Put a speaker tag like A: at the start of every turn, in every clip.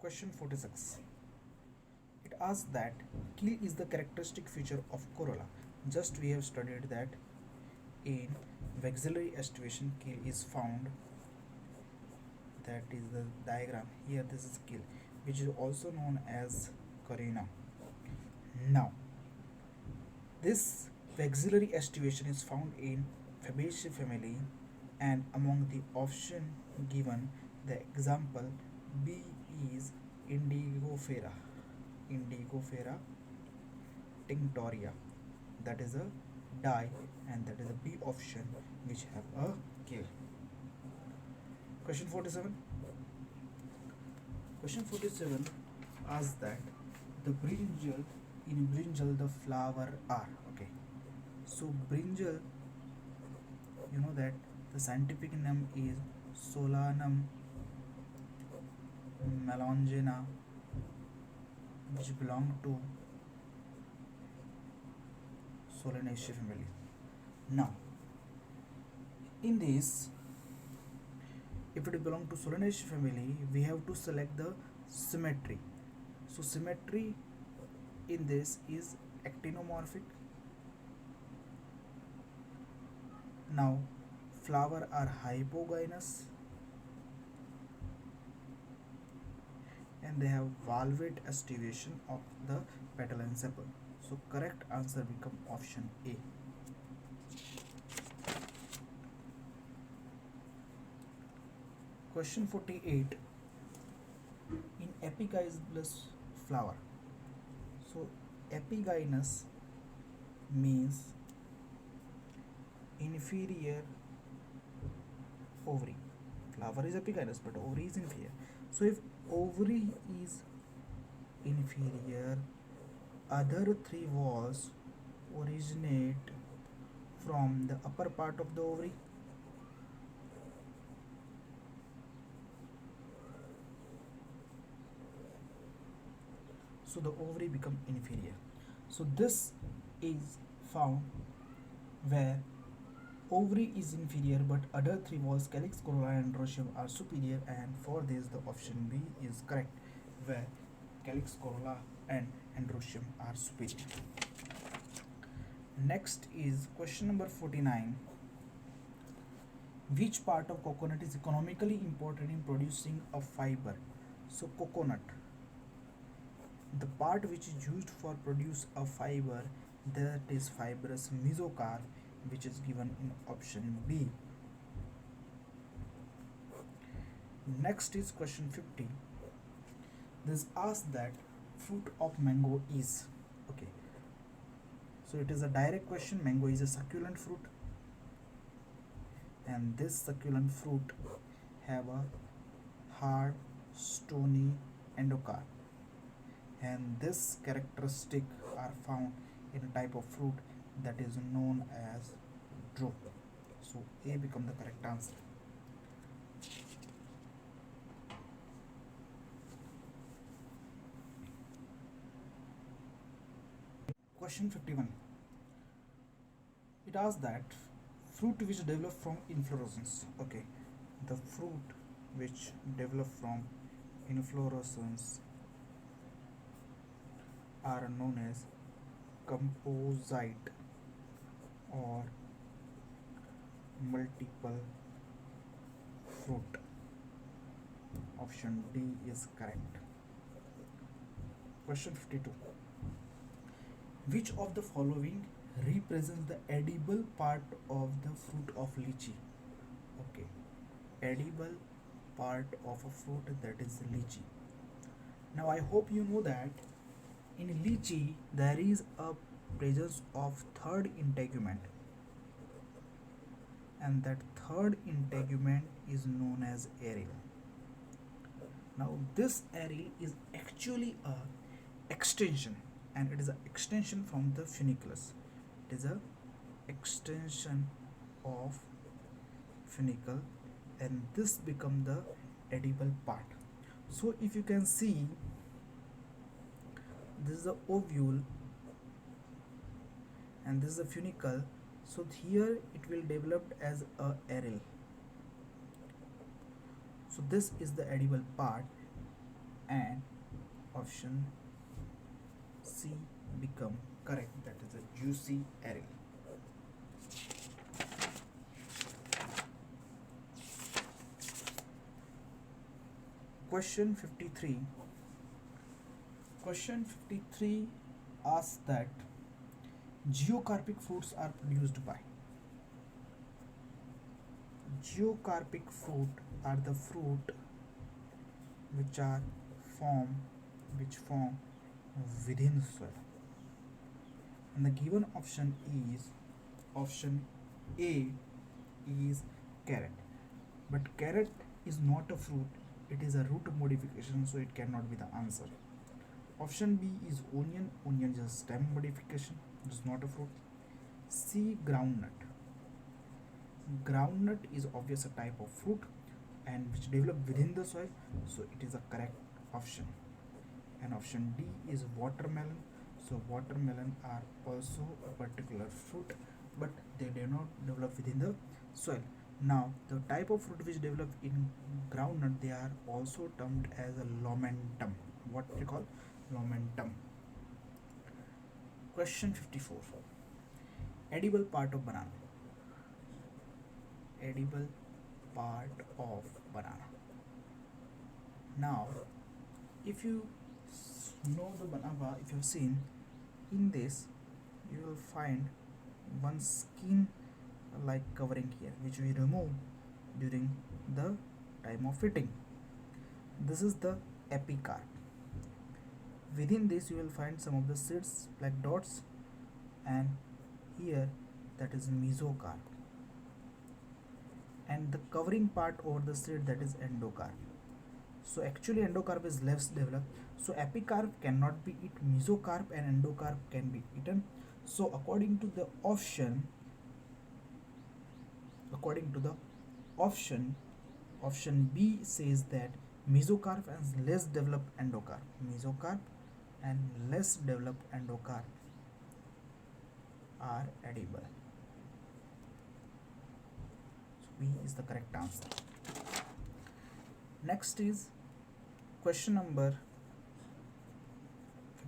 A: Question 46. It asks that keel is the characteristic feature of corolla. Just we have studied that in maxillary estuation keel is found, that is the diagram here. This is keel, which is also known as carina. Now this maxillary estuation is found in Fabaceae family, and among the option given, the example B is Indigofera, Indigofera tinctoria. That is a die, and that is a B option which have a kill. Question 47. Question 47 asks that the brinjal, in brinjal the flower are, okay. So brinjal, you know that the scientific name is Solanum melongena, which belong to Solanaceae family. Now, in this, if it belong to Solanaceae family, we have to select the symmetry. So symmetry in this is actinomorphic. Now, flower are hypogynous, and they have valvate estivation of the petal and sepal. So correct answer become option A. Question 48. In epigynous flower. So epigynous means inferior ovary. Flower is epigynous, but ovary is inferior. So if ovary is inferior, other three walls originate from the upper part of the ovary. So the ovary become inferior. So this is found where ovary is inferior but other three walls, calyx, corolla and androecium, are superior, and for this the option B is correct, where calyx, corolla and androecium are superior. Next is question number 49. Which part of coconut is economically important in producing a fiber? So coconut, the part which is used for produce a fiber, that is fibrous mesocarp, which is given in option B. Next is question 50. This asks that fruit of mango is, okay. So it is a direct question. Mango is a succulent fruit, and this succulent fruit have a hard, stony endocarp, and this characteristic are found in a type of fruit that is known as drupe. So A become the correct answer. Question 51. It asks that fruit which develop from inflorescence, okay, the fruit which develop from inflorescence are known as composite or multiple fruit. Option D is correct. Question 52. Which of the following represents the edible part of the fruit of lychee? Okay, edible part of a fruit, that is lychee. Now I hope you know that in lychee there is a presence of third integument, and that third integument is known as aril. Now this aril is actually a extension, and it is an extension from the funiculus. It is a extension of funicle, and this become the edible part. So if you can see, this is the ovule and this is the funicle. So here it will develop as a aril. So this is the edible part, and option C become correct, that is a juicy aril. Question 53. Question 53 asks that geocarpic fruits are produced by. Geocarpic fruit are the fruit which are form form within soil. And the given option is option A is carrot. But carrot is not a fruit, it is a root modification, so it cannot be the answer. Option B is onion. Onion is a stem modification, it is not a fruit. C groundnut. Groundnut is obvious a type of fruit and which develop within the soil, so it is a correct option. And option D is watermelon. So watermelon are also a particular fruit, but they do not develop within the soil. Now the type of fruit which develop in groundnut, they are also termed as a lomentum. What we call lomentum. Question 54. Edible part of banana. Edible part of banana. Now if you know the banana, if you have seen in this, you will find one skin like covering here which we remove during the time of eating. This is the epicarp. Within this you will find some of the seeds like dots, and here that is mesocarp, and the covering part over the seed, that is endocarp. So actually endocarp is less developed, so epicarp cannot be eaten, mesocarp and endocarp can be eaten. So according to the option option B says that mesocarp and less developed endocarp. Mesocarp and less developed endocarp are edible. So B is the correct answer. Next is question number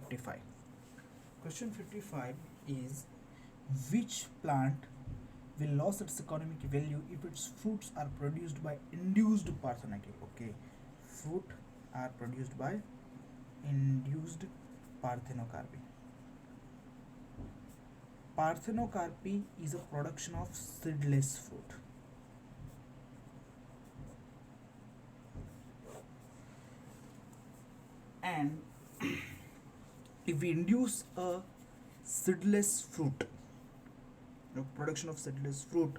A: 55. Question 55 is, which plant will lose its economic value if its fruits are produced by induced parthenocarpy? Okay, fruit are produced by induced parthenocarpy. Parthenocarpy is a production of seedless fruit. And if we induce a seedless fruit, production of seedless fruit,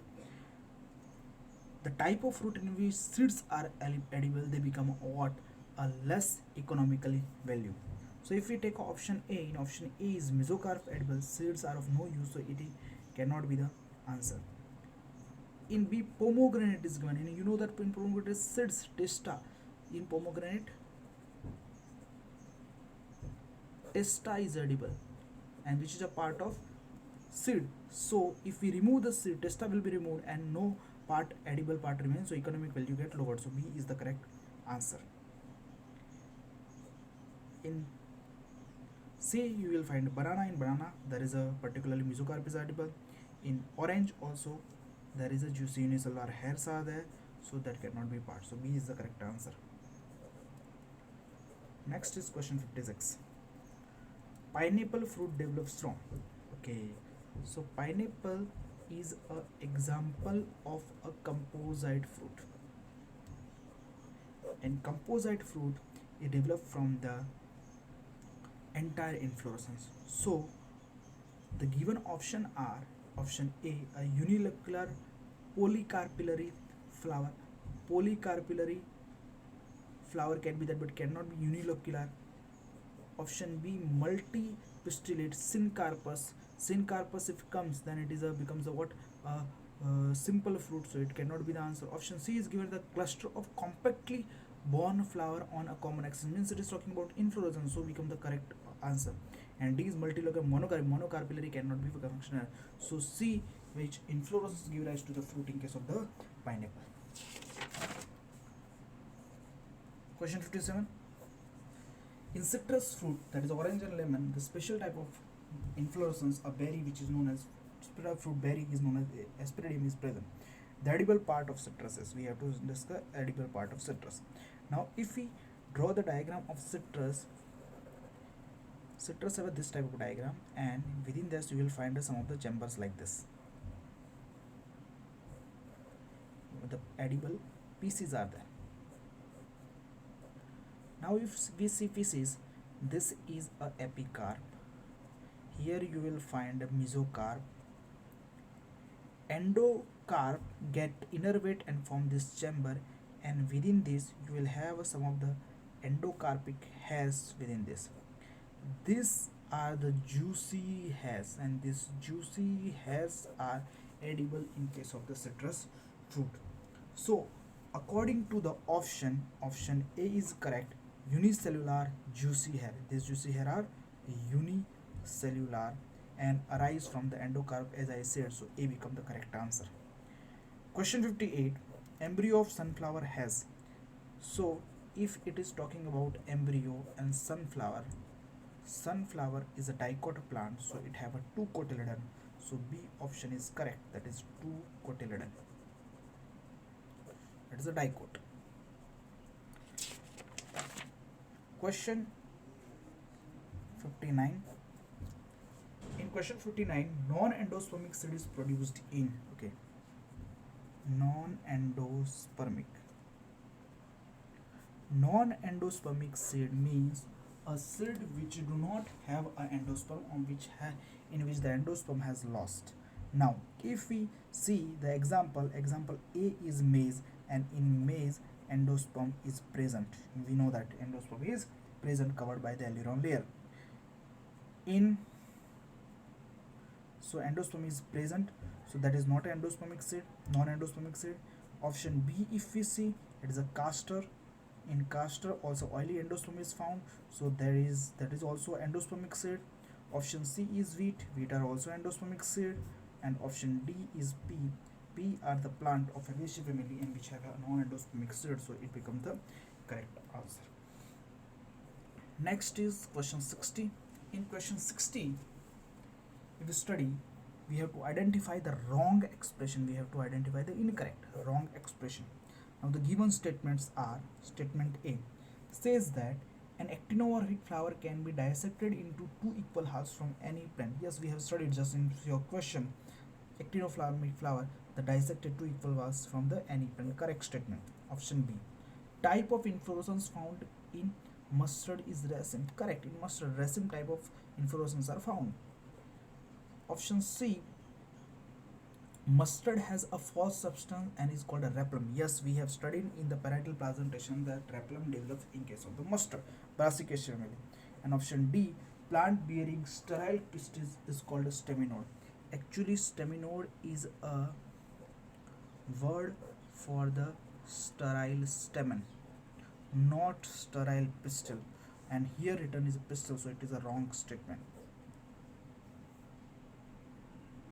A: the type of fruit in which seeds are edible, they become what? A less economically value. So if we take option A, in option A is mesocarp edible, seeds are of no use, so it cannot be the answer. In B, pomegranate is given, and you know that in pomegranate seeds, testa, in pomegranate testa is edible and which is a part of seed. So if we remove the seed, testa will be removed and no part edible part remains, so economic value get lowered. So B is the correct answer. In C you will find banana. In banana there is a particularly mesocarp is edible. In orange also there is a juicy unicellular hairs are there, so that cannot be part. So B is the correct answer. Next is question 56. Pineapple fruit develops from. Okay, so pineapple is an example of a composite fruit, and composite fruit is developed from the entire inflorescence. So the given option are option A, a unilocular polycarpillary flower. Polycarpillary flower can be that but cannot be unilocular. Option B, multi-pistillate syncarpus. Syncarpus if comes, then it is becomes a what? Simple fruit, so it cannot be the answer. Option C is given the cluster of compactly borne flower on a common axis, means it is talking about inflorescence, so become the correct answer. And D is multilocular monocarpillary cannot be functional. So C, which inflorescence give rise to the fruit in case of the pineapple. Question 57. In citrus fruit, that is orange and lemon, the special type of inflorescence, a berry which is known as special fruit berry is known as asperidium is present. The edible part of citrus is, we have to discuss edible part of citrus. Now, if we draw the diagram of citrus, citrus have this type of diagram, and within this you will find some of the chambers like this. The edible pieces are there. Now, if we see pieces, this is a epicarp. Here you will find a mesocarp. Endocarp get innervate and form this chamber, and within this you will have some of the endocarpic hairs within this. These are the juicy hairs, and these juicy hairs are edible in case of the citrus fruit. So, according to the option A is correct. Unicellular juicy hair. These juicy hair are unicellular and arise from the endocarp, as I said. So, A become the correct answer. Question 58. Embryo of sunflower has. So, if it is talking about embryo and sunflower, sunflower is a dicot plant, so it have a two cotyledon. So B option is correct, that is two cotyledon. That is a dicot. Question 59. In question 59, non-endospermic seed is produced in, okay, non-endospermic. Non-endospermic seed means a seed which do not have an endosperm, on which in which the endosperm has lost. Now, if we see the example A is maize, and in maize endosperm is present. We know that endosperm is present, covered by the aileron layer. In so endosperm is present, so that is not an endospermic seed, non-endospermic seed. Option B, if we see, it is a castor. In castor also oily endosperm is found, so that is also endospermic seed. Option C is wheat. Wheat are also endospermic seed. And option D is pea. Pea are the plant of Fabaceae family and which have a non-endospermic seed, so it becomes the correct answer. Next is question 60. In question 60, if we study, we have to identify the wrong expression, we have to identify the incorrect wrong expression. Now the given statements are, statement A says that an actinomorphic flower can be dissected into two equal halves from any plant. Yes, we have studied just in your question. Actinomorphic flower, the dissected two equal halves from the any plant. Correct statement. Option B. Type of inflorescence found in mustard is raceme. Correct. In mustard, raceme type of inflorescence are found. Option C. Mustard has a false substance and is called a rhaplum. Yes, we have studied in the parietal presentation that rhaplum develops in case of the mustard, Brassicaceae family. And option D, plant bearing sterile pistil is called a staminode. Actually, staminode is a word for the sterile stamen, not sterile pistil. And here written is a pistil, so it is a wrong statement.